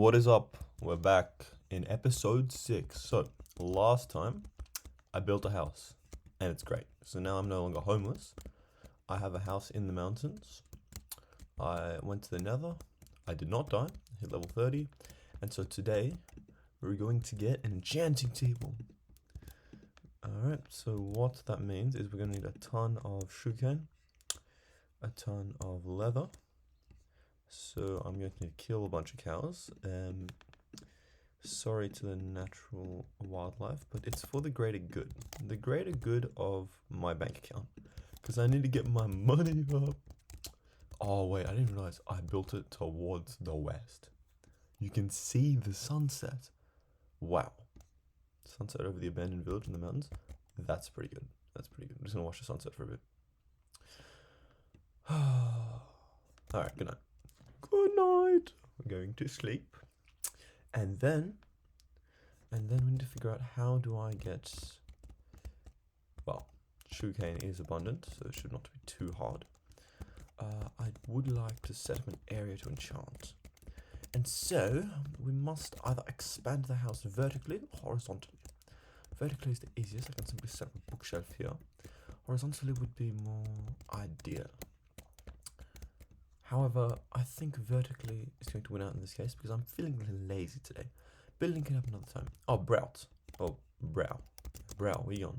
What is up? We're back in episode 6. So, last time I built a house and it's great. So now I'm no longer homeless. I have a house in the mountains. I went to the nether. I did not die. Hit level 30. And so today we're going to get an enchanting table. Alright, so what that means is we're going to need a ton of sugarcane, a ton of leather. So I'm going to need to kill a bunch of cows. Sorry to the natural wildlife, but it's for the greater good. The greater good of my bank account. Because I need to get my money up. Oh wait, I didn't realize I built it towards the west. You can see the sunset. Wow. Sunset over the abandoned village in the mountains. That's pretty good. That's pretty good. I'm just going to watch the sunset for a bit. Alright, good night. Good night. We're going to sleep. And then we need to figure out how do I get, well, sugarcane is abundant, so it should not be too hard. I would like to set up an area to enchant. And so, we must either expand the house vertically or horizontally. Vertically is the easiest, I can simply set up a bookshelf here. Horizontally would be more ideal. However, I think vertically is going to win out in this case because I'm feeling a little lazy today. Building can happen another time. Oh, Brout. Oh, Brow. Brow, where you on?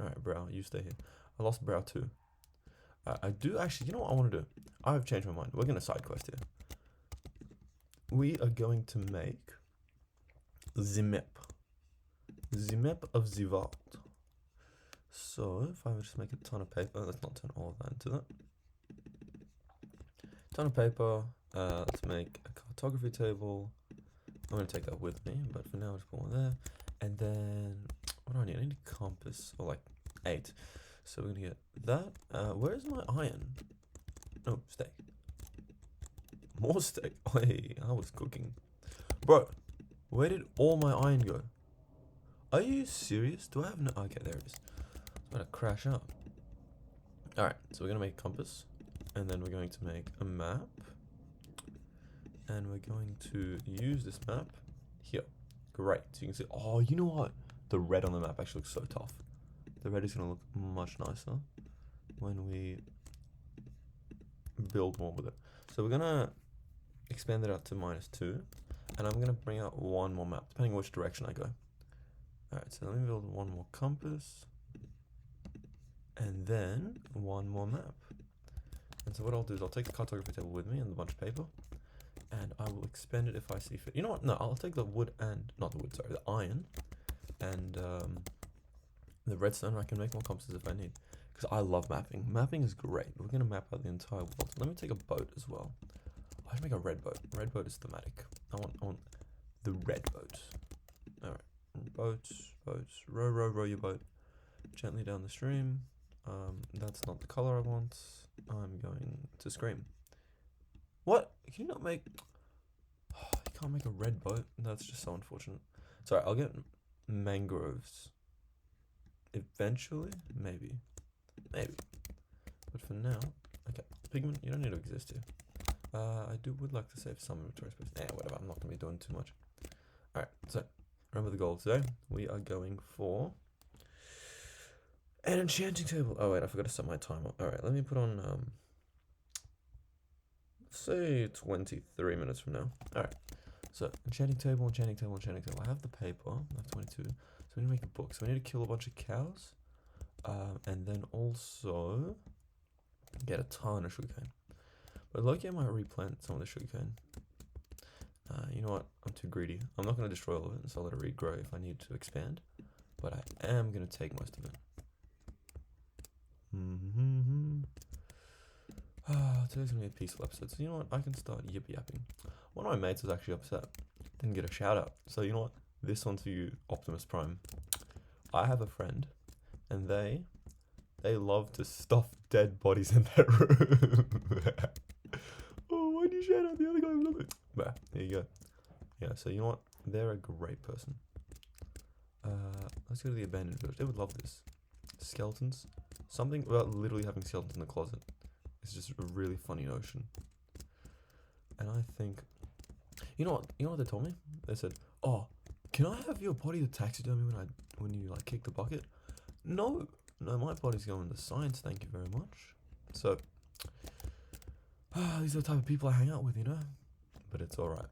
Alright, Brow, you stay here. I lost Brow too. I do actually, you know what I want to do? I have changed my mind. We're going to side quest here. We are going to make the map. The map of the vault. So, if I would just make a ton of paper, let's not turn all of that into that. Ton of paper, let's make a cartography table. I'm going to take that with me, but for now I'll just put one there. And then, what do I need? I need a compass, or like 8. So we're going to get that. Where's my iron? Oh, steak. More steak. Hey, I was cooking. Bro, where did all my iron go? Are you serious? Do I have no... Okay, there it is. It's going to crash out. Alright, so we're going to make a compass. And then we're going to make a map. And we're going to use this map here. Great. So you can see, oh, you know what? The red on the map actually looks so tough. The red is going to look much nicer when we build more with it. So we're going to expand it out to -2. And I'm going to bring out one more map, depending on which direction I go. Alright, so let me build one more compass. And then one more map. And so what I'll do is I'll take the cartography table with me and a bunch of paper. And I will expand it if I see fit. You know what? No, I'll take the wood and... Not the wood, sorry. The iron. And the redstone. I can make more compasses if I need. Because I love mapping. Mapping is great. We're going to map out the entire world. Let me take a boat as well. I should make a red boat. Red boat is thematic. I want the red boat. Alright. Boats. Row your boat. Gently down the stream. That's not the color I want. I'm going to scream. What? Can you not make... Oh, you can't make a red boat? That's just so unfortunate. Sorry, I'll get mangroves. Eventually? Maybe. But for now... Okay, pigment, you don't need to exist here. I would like to save some inventory space. Whatever, I'm not going to be doing too much. Alright, so, remember the goal today. We are going for... an enchanting table. Oh wait, I forgot to set my timer. Alright, let me put on... say 23 minutes from now. Alright, so enchanting table. I have the paper. I have 22. So we need to make a book. So we need to kill a bunch of cows. And then also get a ton of sugarcane. But lucky I might replant some of the sugarcane. You know what? I'm too greedy. I'm not going to destroy all of it, so I'll let it regrow if I need to expand. But I am going to take most of it. Today's gonna be a peaceful episode, so you know what? I can start yapping. One of my mates was actually upset. Didn't get a shout out. So you know what? This one's for you, Optimus Prime. I have a friend, and they love to stuff dead bodies in their room. Oh, why'd you shout out the other guy? I love it. But there you go. Yeah, so you know what? They're a great person. Let's go to the abandoned village. They would love this. Skeletons. Something about literally having skeletons in the closet. It's just a really funny notion. And I think You know what? You know what they told me? They said, "Oh, can I have your body to taxidermy when you like kick the bucket?" No, no, my body's going to science. Thank you very much. So, these are the type of people I hang out with, you know. But it's all right,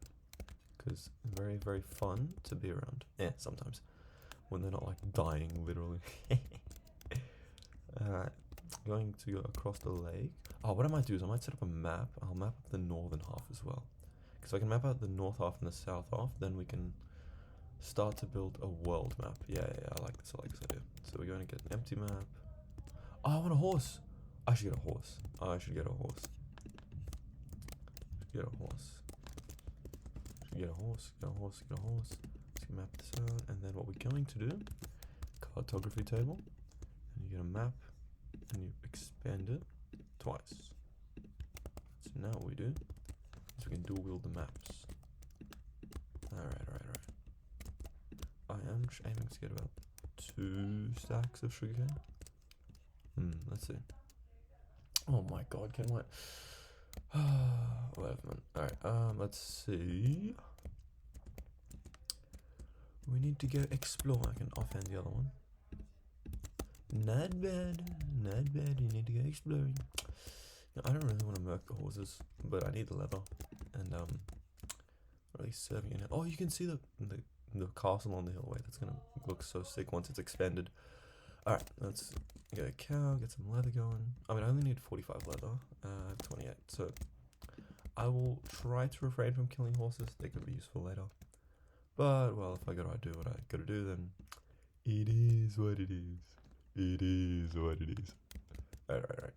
because very, very fun to be around. Yeah, sometimes when they're not like dying literally. Alright, going to go across the lake. Oh, what I might do is I might set up a map. I'll map up the northern half as well. Because I can map out the north half and the south half, then we can start to build a world map. Yeah, I like this idea. So we're going to get an empty map. Oh, I want a horse. I should get a horse. Get a horse. Let's map this out, and then what we're going to do, cartography table, and you get a map, and you expand it twice. So now what we do is we can dual wield the maps. Alright. I am aiming to get about 2 stacks of sugarcane. Let's see. Oh my god, can't wait. Whatever, man. Alright, let's see. We need to go explore. I can offhand the other one. Not bad. You need to go exploring. Now, I don't really want to murk the horses, but I need the leather. And really serving it. Oh, you can see the castle on the hill. Wait, that's gonna look so sick once it's expanded. Alright, let's get a cow, get some leather going. I mean, I only need 45 leather. I have 28, so I will try to refrain from killing horses. They could be useful later. But, well, if I gotta do what I gotta do, then it is what it is. Alright.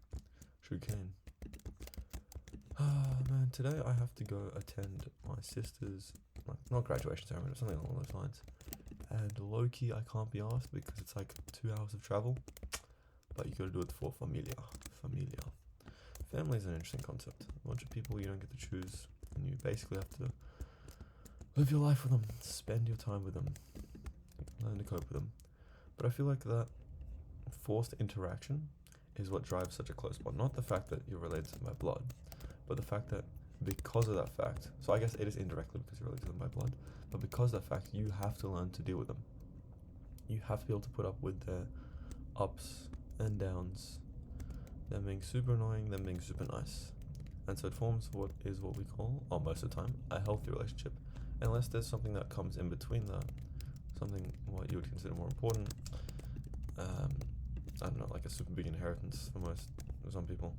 Sugarcane. Man, today I have to go attend my sister's, like, not graduation ceremony, but something along those lines. And low-key, I can't be asked because it's like 2 hours of travel. But you gotta do it for familia. Family is an interesting concept. A bunch of people you don't get to choose, and you basically have to live your life with them, spend your time with them, learn to cope with them. But I feel like that forced interaction is what drives such a close bond. Not the fact that you're related to them by blood, but the fact that because of that fact, so I guess it is indirectly because you're related to them by blood, but because of that fact, you have to learn to deal with them. You have to be able to put up with their ups and downs, them being super annoying, them being super nice. And so it forms what we call, most of the time, a healthy relationship. Unless there's something that comes in between that, something what you would consider more important. I don't know, like a super big inheritance for some people.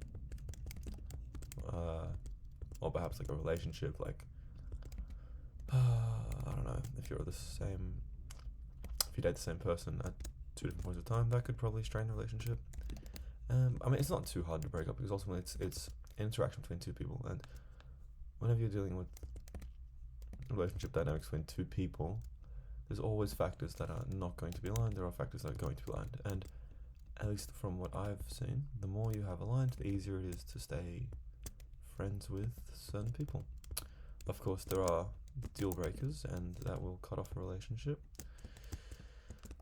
Or perhaps like a relationship, like, I don't know, if you date the same person at 2 different points of time, that could probably strain the relationship. I mean, it's not too hard to break up because ultimately it's interaction between 2 people, and whenever you're dealing with relationship dynamics between 2 people, there's always factors that are not going to be aligned. There are factors that are going to be aligned, and at least from what I've seen, the more you have aligned, the easier it is to stay friends with certain people. Of course, there are deal breakers, and that will cut off a relationship.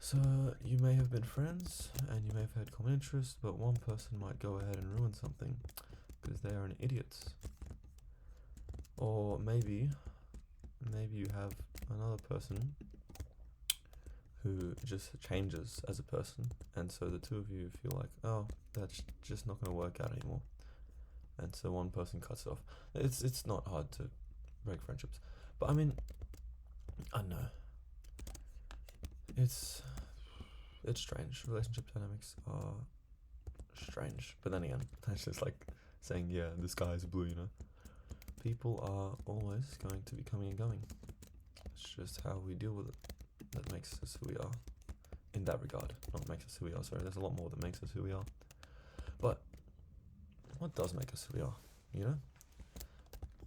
So you may have been friends, and you may have had common interests, but one person might go ahead and ruin something because they are an idiot. Or maybe you have another person who just changes as a person, and so the 2 of you feel like, oh, that's just not going to work out anymore, and so one person cuts it off. It's not hard to break friendships, but I mean, I don't know. It's strange. Relationship dynamics are strange, but then again, that's just like saying, yeah, the sky is blue, you know. People are always going to be coming and going. It's just how we deal with it that makes us who we are. In that regard, not makes us who we are. Sorry, there's a lot more that makes us who we are. But what does make us who we are? You know,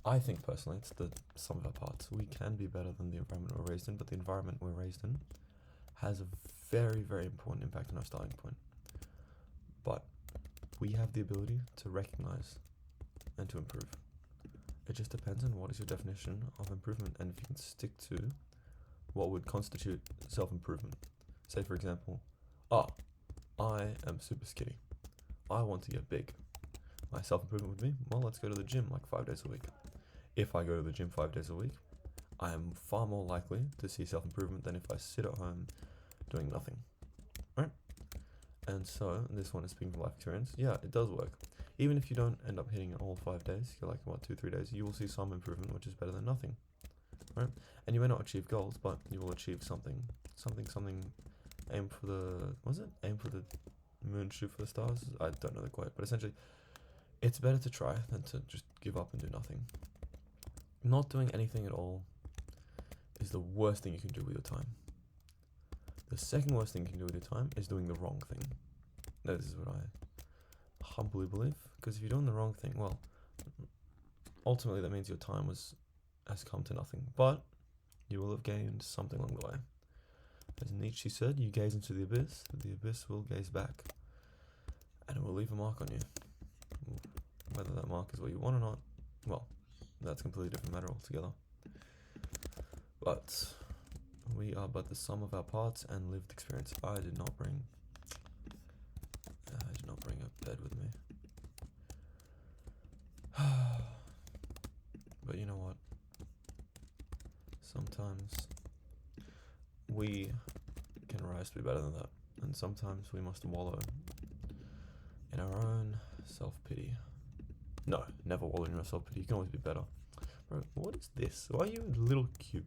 I think personally, it's the sum of our parts. We can be better than the environment we're raised in, but the environment we're raised in has a very, very important impact on our starting point. But we have the ability to recognize and to improve. It just depends on what is your definition of improvement, and if you can stick to what would constitute self-improvement. Say, for example, I am super skinny. I want to get big. My self-improvement would be, well, let's go to the gym like 5 days a week. If I go to the gym 5 days a week, I am far more likely to see self-improvement than if I sit at home doing nothing, right? And so this one is speaking from life experience. Yeah, it does work. Even if you don't end up hitting it all 5 days, you're like, what, 2-3 days, you will see some improvement, which is better than nothing, right? And you may not achieve goals, but you will achieve something. Aim for the, aim for the moon, shoot for the stars? I don't know the quote, but essentially, it's better to try than to just give up and do nothing. Not doing anything at all is the worst thing you can do with your time. The second worst thing you can do with your time is doing the wrong thing. This is what I humbly believe, because if you're doing the wrong thing, well, ultimately that means your time has come to nothing, but you will have gained something along the way. As Nietzsche said, you gaze into the abyss will gaze back, and it will leave a mark on you. Whether that mark is what you want or not, well, that's a completely different matter altogether. But we are but the sum of our parts and lived experience. I did not bring a bed with me. But you know what? Sometimes we can rise to be better than that, and sometimes we must wallow in our own self-pity. No, never wallow in your self-pity. You can always be better. Bro, what is this? Why are you a little cute?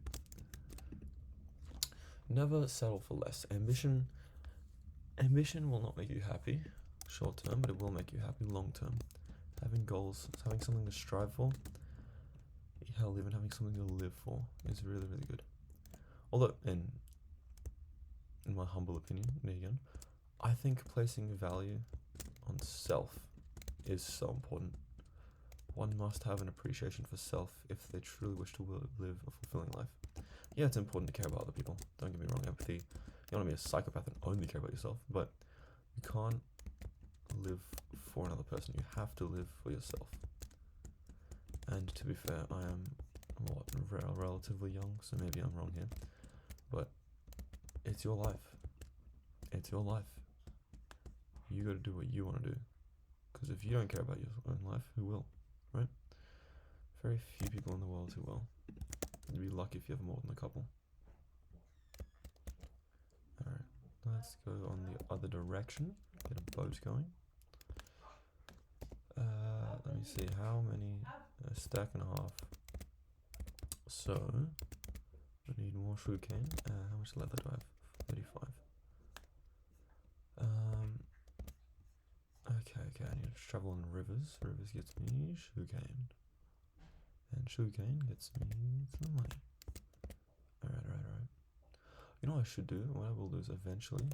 Never settle for less. Ambition will not make you happy short term, but it will make you happy long term. Having goals, having something to strive for, hell, even having something to live for is really, really good. Although, in my humble opinion, again, I think placing value on self is so important. One must have an appreciation for self if they truly wish to live a fulfilling life. Yeah, it's important to care about other people. Don't get me wrong, empathy. You don't want to be a psychopath and only care about yourself, but you can't live for another person. You have to live for yourself. And to be fair, I am relatively young, so maybe I'm wrong here, but it's your life. It's your life. You got to do what you want to do, because if you don't care about your own life, who will, right? Very few people in the world who will. You'd be lucky if you have more than a couple. Alright, let's go on the other direction. Get a boat going. Let me see, how many? A stack and a half. So, I need more sugarcane. How much leather do I have? 35. Okay, I need to travel on rivers. Rivers gets me sugarcane. And sugarcane gets me some money. Alright. You know what I should do? What I will do is eventually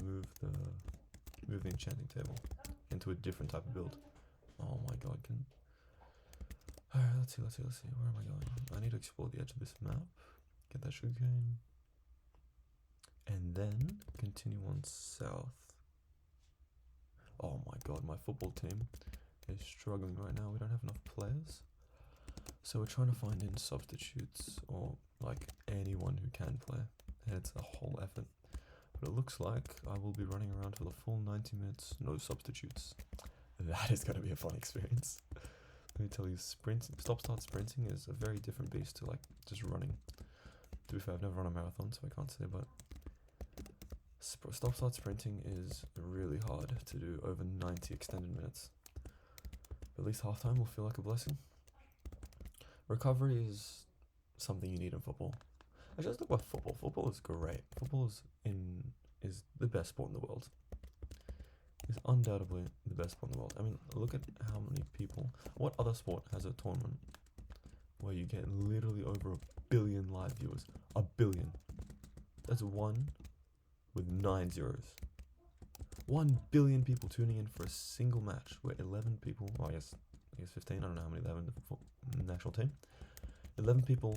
move the enchanting table into a different type of build. Oh my god, alright, let's see. Where am I going? I need to explore the edge of this map. Get that sugarcane. And then continue on south. Oh my god, my football team is struggling right now. We don't have enough players. So we're trying to find in substitutes or like anyone who can play. And it's a whole effort. But it looks like I will be running around for the full 90 minutes, no substitutes. That is going to be a fun experience. Let me tell you, stop-start sprinting is a very different beast to like just running. To be fair, I've never run a marathon, so I can't say, but stop-start sprinting is really hard to do over 90 extended minutes. But at least halftime will feel like a blessing. Recovery is something you need in football. I just look at football. Football is great. Football is the best sport in the world. It's undoubtedly the best sport in the world. I mean, look at how many people. What other sport has a tournament where you get literally over 1 billion live viewers? 1 billion. That's 1 with 9 zeros. 1 billion people tuning in for a single match where 11 people, well, I guess 15, I don't know how many they have in the national team. 11 people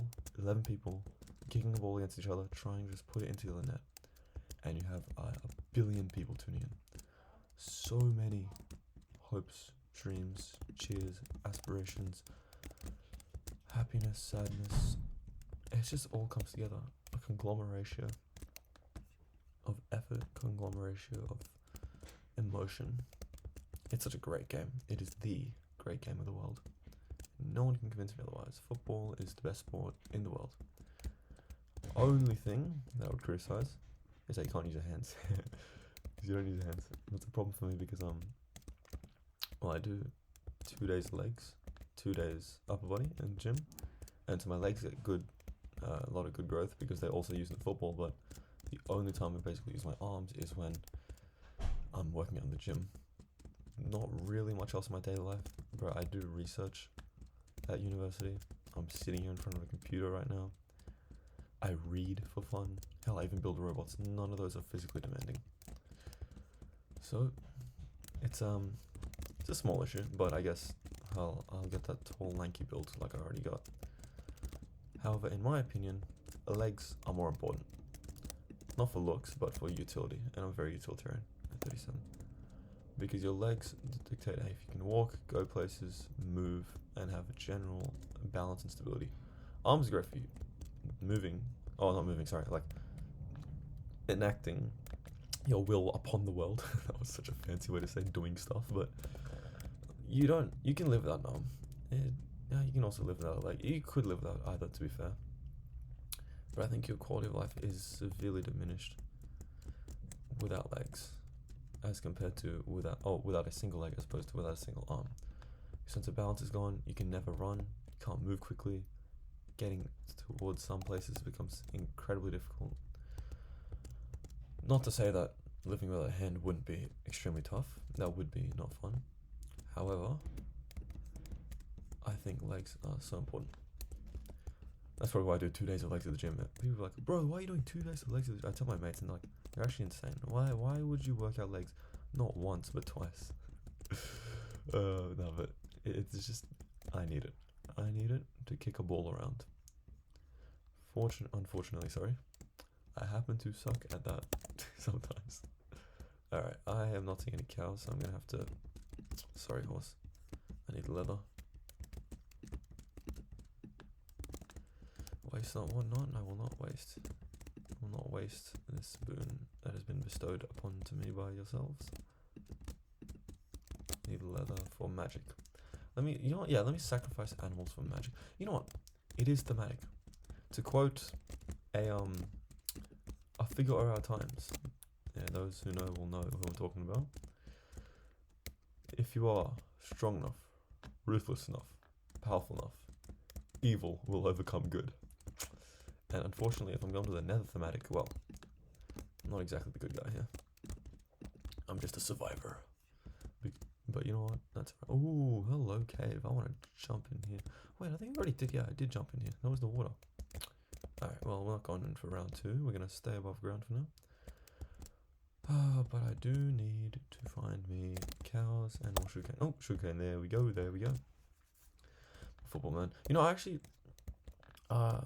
kicking the ball against each other, trying to just put it into the net. And you have 1 billion people tuning in. So many hopes, dreams, cheers, aspirations, happiness, sadness. It just all comes together. A conglomeration of effort, conglomeration of emotion. It's such a great game. It is the great game of the world. No one can convince me otherwise. Football is the best sport in the world. Only thing that I would criticize is that you can't use your hands. You don't use your hands. That's a problem for me because well, I do 2 days legs, 2 days upper body and gym, and so my legs get a lot of good growth because they also use in football. But the only time I basically use my arms is when I'm working out in the gym. Not really much else in my daily life, but I do research at university. I'm sitting here in front of a computer right now. I read for fun. Hell, I even build robots. None of those are physically demanding. So it's a small issue, but I guess I'll get that tall, lanky build like I already got. However, in my opinion, legs are more important. Not for looks, but for utility, and I'm very utilitarian at 37. Because your legs dictate if you can walk, go places, move, and have a general balance and stability. Arms great for you. Like enacting your will upon the world. That was such a fancy way to say doing stuff, but you can live without an arm. You can also live without a leg. You could live without either, to be fair. But I think your quality of life is severely diminished without legs, as compared to without a single leg as opposed to without a single arm. Your sense of balance is gone. You can never run. You can't move quickly. Getting towards some places becomes incredibly difficult. Not to say that living without a hand wouldn't be extremely tough. That would be not fun. However, I think legs are so important. That's probably why I do 2 days of legs at the gym. People are like, bro, why are you doing 2 days of legs at the gym? I tell my mates and they're like, you're actually insane. Why would you work out legs? Not once, but twice. No, but it's just, I need it. I need it to kick a ball around. Unfortunately, sorry. I happen to suck at that sometimes. Alright, I am not seeing any cows, so I'm gonna have to... Sorry, horse. I need leather. Waste not, what not? I will not waste. I will not waste this boon that has been bestowed upon to me by yourselves. Need leather for magic. Let me sacrifice animals for magic. You know what? It is thematic. To quote a figure of our times. Yeah, those who know will know who I'm talking about. If you are strong enough, ruthless enough, powerful enough, evil will overcome good. And unfortunately, if I'm going to the nether thematic, well, I'm not exactly the good guy here. I'm just a survivor. But you know what? That's right. Oh, hello, cave. I want to jump in here. Wait, I think I already did. Yeah, I did jump in here. That was the water. Alright, well, we're not going in for round 2. We're going to stay above ground for now. But I do need to find me cows and more sugarcane. Oh, sugarcane. There we go. There we go. Football, man. You know, actually, one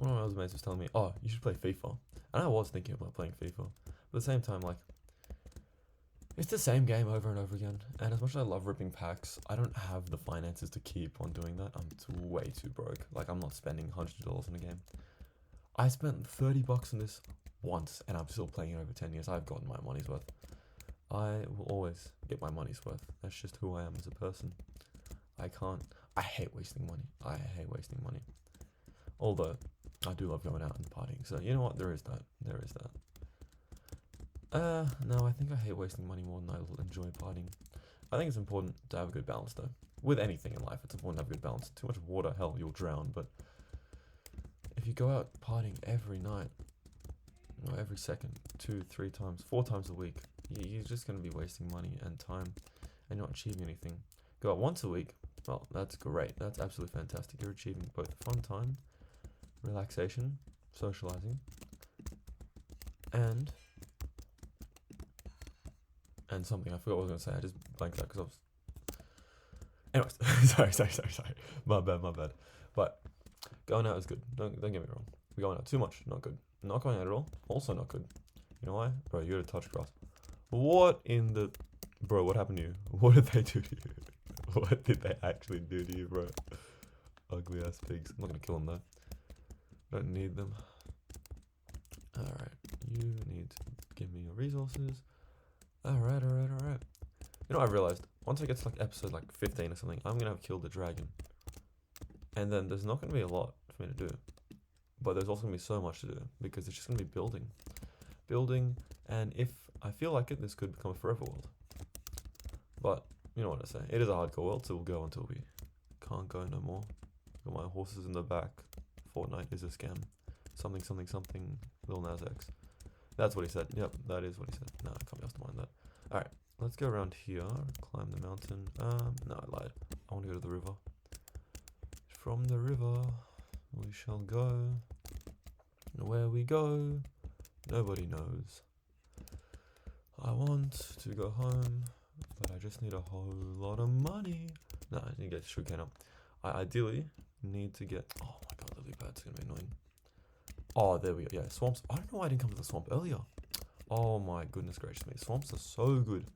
of my other mates was telling me, oh, you should play FIFA. And I was thinking about playing FIFA. But at the same time, like, it's the same game over and over again. And as much as I love ripping packs, I don't have the finances to keep on doing that. I'm way too broke. Like, I'm not spending $100 in a game. I spent $30 on this once, and I'm still playing it over 10 years. I've gotten my money's worth. I will always get my money's worth. That's just who I am as a person. I hate wasting money. I hate wasting money. Although, I do love going out and partying. So, you know what? There is that. No, I think I hate wasting money more than I will enjoy partying. I think it's important to have a good balance, though. With anything in life, it's important to have a good balance. Too much water, hell, you'll drown. But if you go out partying every night, or every second, 2, 3 times, 4 times a week, you're just going to be wasting money and time, and you're not achieving anything. Go out once a week, well, that's great. That's absolutely fantastic. You're achieving both fun time, relaxation, socializing, and something. I forgot what I was going to say. I just blanked out because I was... Anyways, sorry. My bad. But going out is good. Don't get me wrong. We're going out too much, not good. Not going out at all, also not good. You know why? Bro, you gotta touch grass. What in the... Bro, what happened to you? What did they do to you? What did they actually do to you, bro? Ugly ass pigs. I'm not gonna kill them though. Don't need them. Alright, you need to give me your resources. Alright. You know what I realized? Once I get to like episode like 15 or something, I'm gonna have killed the dragon. And then there's not going to be a lot for me to do. But there's also going to be so much to do because it's just going to be building. Building, and if I feel like it, this could become a forever world. But, you know what I say. It is a hardcore world, so we'll go until we can't go no more. Got my horses in the back. Fortnite is a scam. Something, something, something. Lil Nas X. That's what he said. Yep, that is what he said. No, I can't be asked to mind that. Alright, let's go around here. Climb the mountain. No, I lied. I want to go to the river. From the river, we shall go. And where we go, nobody knows. I want to go home, but I just need a whole lot of money. No, I need to get sugarcane up. I ideally need to get... Oh my god, lily pad's gonna be annoying. Oh, there we go. Yeah, swamps. I don't know why I didn't come to the swamp earlier. Oh my goodness gracious me. Swamps are so good.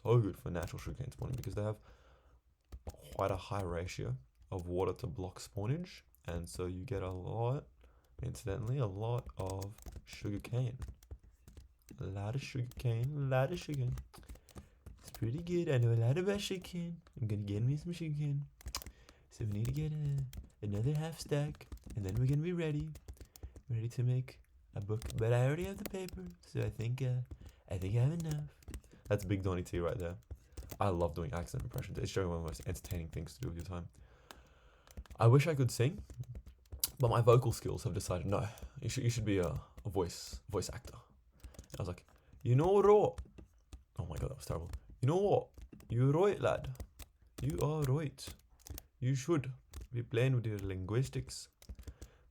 So good for natural sugarcane spawning because they have quite a high ratio of water to block spawnage. And so you get a lot, incidentally, a lot of sugarcane. A lot of sugarcane, a lot of sugarcane. It's pretty good. I know a lot about sugarcane. I'm gonna get me some sugarcane. So we need to get another half stack, and then we're gonna be ready to make a book. But I already have the paper, so I think I have enough. That's Big Donny T right there. I love doing accent impressions. It's showing one of the most entertaining things to do with your time. I wish I could sing, but my vocal skills have decided no. You should be a voice actor. I was like, you know what? Oh my god, that was terrible. You know what? You're right, lad. You are right. You should be playing with your linguistics.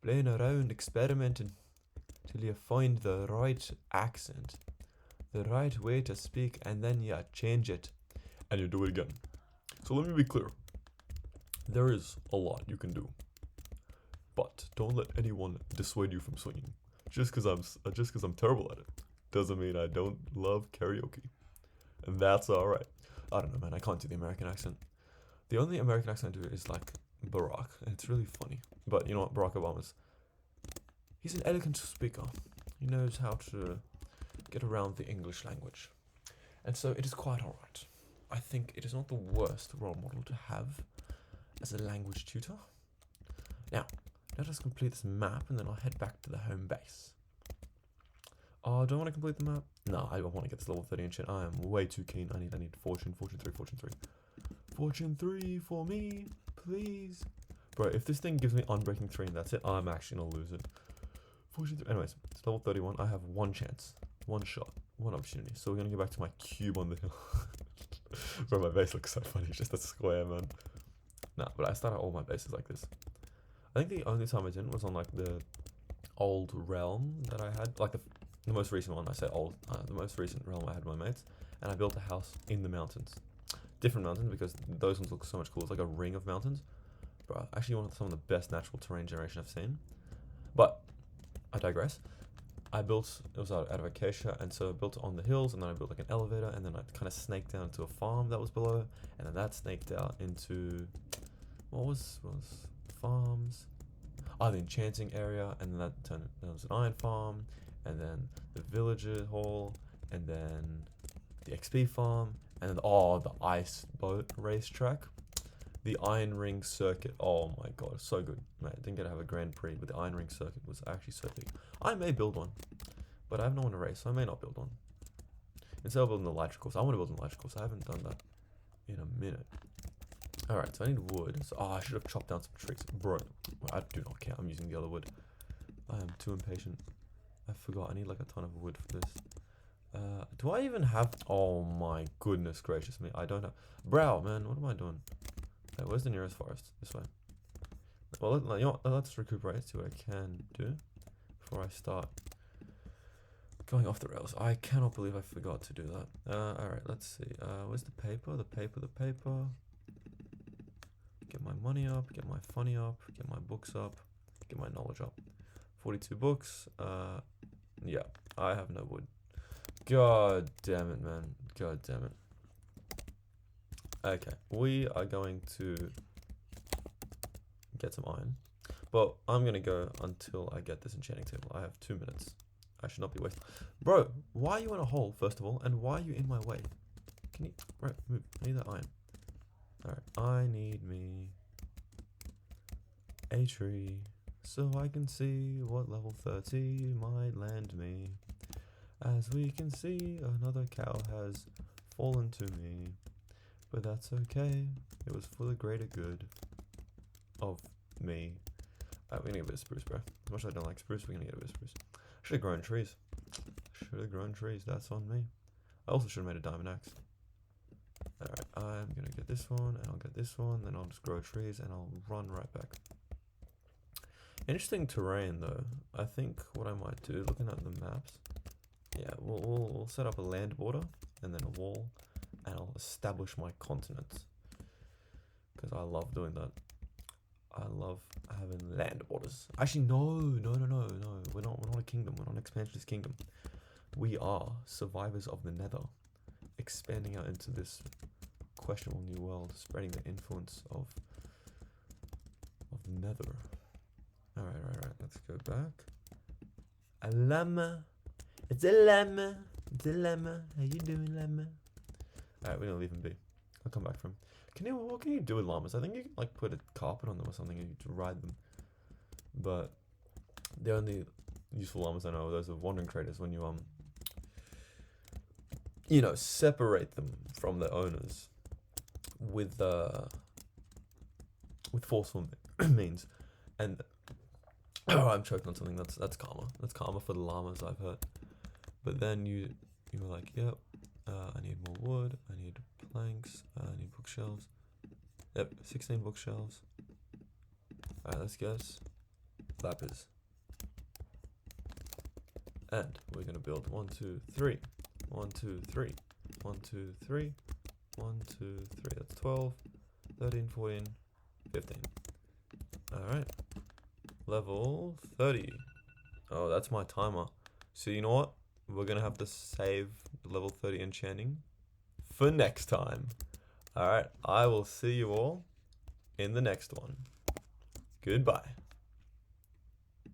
Playing around, experimenting, till you find the right accent. The right way to speak, and then you change it. And you do it again. So let me be clear. There is a lot you can do. But don't let anyone dissuade you from singing. Just because I'm terrible at it doesn't mean I don't love karaoke. And that's alright. I don't know, man. I can't do the American accent. The only American accent I do is like Barack. And it's really funny. But you know what? Barack Obama's... He's an elegant speaker. He knows how to get around the English language. And so it is quite alright. I think it is not the worst role model to have as a language tutor. Now, let us complete this map and then I'll head back to the home base. Oh, do I want to complete the map? No, I want to get this level 30 enchant. I am way too keen. I need fortune 3. Fortune 3 for me, please. Bro, if this thing gives me unbreaking 3 and that's it, I'm actually going to lose it. Fortune 3. Anyways, it's level 31. I have one chance, one shot, one opportunity. So we're going to go back to my cube on the hill. Bro, my base looks so funny. It's just a square, man. Nah, but I started all my bases like this. I think the only time I didn't was on like the old realm that I had, like the most recent one. I say old, the most recent realm I had with my mates, and I built a house in the mountains. Different mountains because those ones look so much cooler. It's like a ring of mountains. Bro, actually one of some of the best natural terrain generation I've seen. But I digress. I built, it was out of acacia, and so I built it on the hills, and then I built like an elevator, and then I kind of snaked down to a farm that was below, and then that snaked out into, what was farms? Oh, the enchanting area, and then that was an iron farm, and then the villager hall, and then the XP farm, and then, oh, the ice boat racetrack. The Iron Ring Circuit. Oh my god, so good. Man, I didn't get to have a Grand Prix, but the Iron Ring Circuit was actually so big. I may build one, but I have no one to race, so I may not build one. Instead of building the electric course, I want to build an electric course. I haven't done that in a minute. Alright, so I need wood. So, I should have chopped down some trees. Bro, I do not care. I'm using the other wood. I am too impatient. I forgot. I need like a ton of wood for this. Do I even have... Oh my goodness gracious me. I don't have... Bro, man, what am I doing? Okay, where's the nearest forest? This way. Well, you know what? Let's recuperate, see what I can do before I start going off the rails. I cannot believe I forgot to do that. Alright, let's see. Where's the paper? The paper. Get my money up, get my funny up, get my books up, get my knowledge up. 42 books. Yeah, I have no wood. God damn it, man. God damn it. Okay, we are going to get some iron, but I'm going to go until I get this enchanting table. I have 2 minutes. I should not be wasting. Bro, why are you in a hole, first of all, and why are you in my way? Can you... Right, move. I need that iron. Alright, I need me a tree so I can see what level 30 might land me. As we can see, another cow has fallen to me, but that's okay, it was for the greater good of me. We're gonna get a bit of spruce, bro. As much as I don't like spruce, we're gonna get a bit of spruce. Should have grown trees. That's on me. I also should have made a diamond axe. Alright, I'm gonna get this one, and I'll get this one, then I'll just grow trees, and I'll run right back. Interesting terrain, though. I think what I might do, looking at the maps, yeah, we'll set up a land border, and then a wall, and I'll establish my continents. Because I love doing that. I love having land borders. Actually, no. We're not a kingdom. We're not an expansionist kingdom. We are survivors of the Nether, expanding out into this questionable new world, spreading the influence of the Nether. All right. Let's go back. A llama. It's a llama. How you doing, llama? All right, we're gonna leave him be. I'll come back from him. What can you do with llamas? I think you can like put a carpet on them or something and you to ride them. But the only useful llamas I know are those of wandering traders when you separate them from their owners with forceful means. And I'm choking on something. That's karma. That's karma for the llamas, I've heard. But then you were like, yep, I need more wood. I need planks. I need bookshelves. Yep, 16 bookshelves. Alright, let's guess. Lapis. And we're gonna build 1, 2, 3. 1, 2, 3. 1, 2, 3. 1, 2, 3. That's 12, 13, 14, 15. Alright. Level 30. Oh, that's my timer. So you know what? We're gonna have to save level 30 enchanting for next time. Alright, I will see you all in the next one. Goodbye.